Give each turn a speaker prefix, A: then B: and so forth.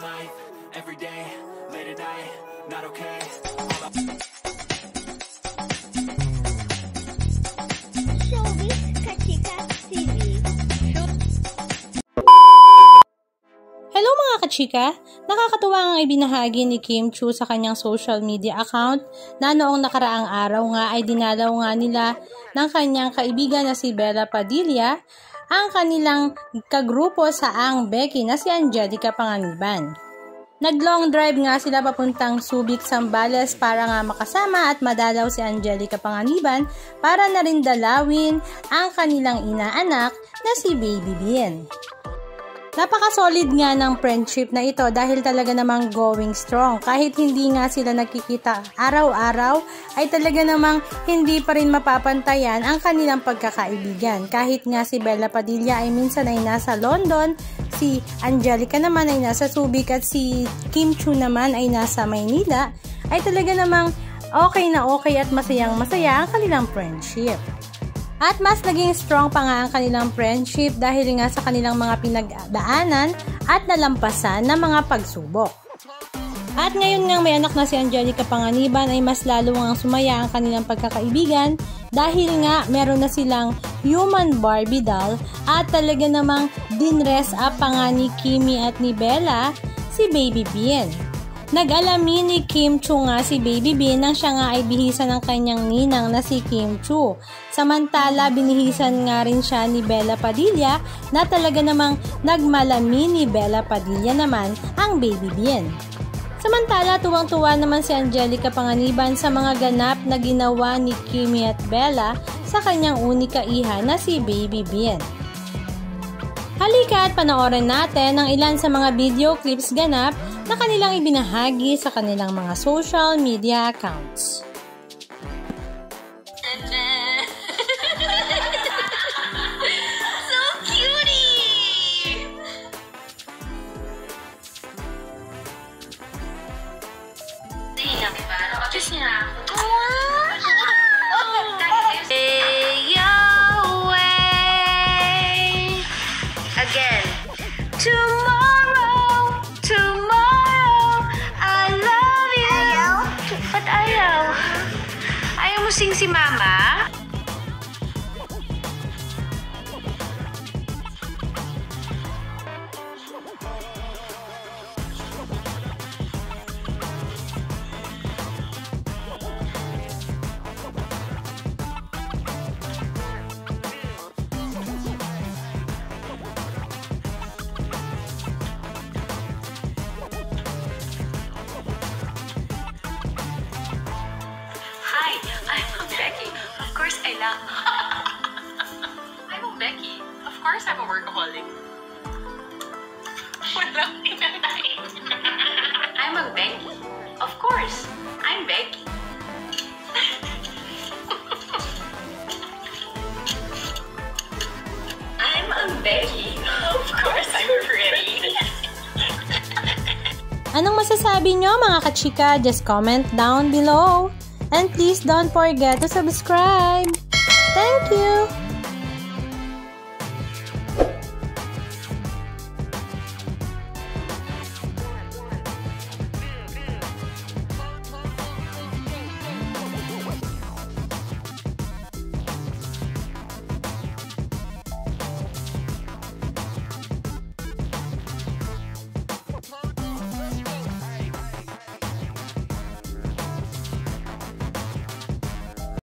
A: life, every day, late at night, not okay.
B: Showbiz Kachika TV.
C: Hello mga kachika! Nakakatuwa ang ibinahagi ni Kim Chiu sa kanyang social media account na noong nakaraang araw nga ay dinalaw nga nila ng kanyang kaibigan na si Bella Padilla ang kanilang kagrupo sa Ang Becky na si Angelica Panganiban. Nag-long drive nga sila papuntang Subic, Zambales para nga makasama at madalaw si Angelica Panganiban para na rin dalawin ang kanilang inaanak na si Baby Bien. Napaka-solid nga ng friendship na ito dahil talaga namang going strong. Kahit hindi nga sila nagkikita araw-araw, ay talaga namang hindi pa rin mapapantayan ang kanilang pagkakaibigan. Kahit nga si Bella Padilla ay minsan ay nasa London, si Angelica naman ay nasa Subic at si Kim Chiu naman ay nasa Maynila, ay talaga namang okay na okay at masayang-masaya ang kanilang friendship. At mas naging strong pa nga ang kanilang friendship dahil nga sa kanilang mga pinagdaanan at nalampasan na mga pagsubok. At ngayon nga may anak na si Angelica Panganiban ay mas lalo nga sumaya ang kanilang pagkakaibigan dahil nga meron na silang human Barbie doll at talaga namang dinress up pa nga ni Kimi at ni Bella si Baby Bien. Nag-alamin ni Kim Chiu nga si Baby Bien nang siya nga ay bihisan ng kanyang ninang na si Kim Chiu. Samantala, binihisan nga rin siya ni Bella Padilla na talaga namang nagmalami ni Bella Padilla naman ang Baby Bien. Samantala, tuwang-tuwa naman si Angelica Panganiban sa mga ganap na ginawa ni Kimi at Bella sa kanyang unika iha na si Baby Bien. Halika at panoorin natin ang ilan sa mga video clips ganap na kanilang ibinahagi sa kanilang mga social media accounts.
B: So cutie! Again. Tomorrow, I love you. Ba't ayaw? Ayaw mo sing si Mama?
D: Hi, I'm Becky. Of course, I love. I'm a Becky. Of course, I'm a workaholic. Walang inanay. I'm a Becky. Of course, I'm Becky. I'm a Becky. Of course, I'm pretty.
C: Anong masasabi nyo mga kachika? Just comment down below. And please don't forget to subscribe. Thank you!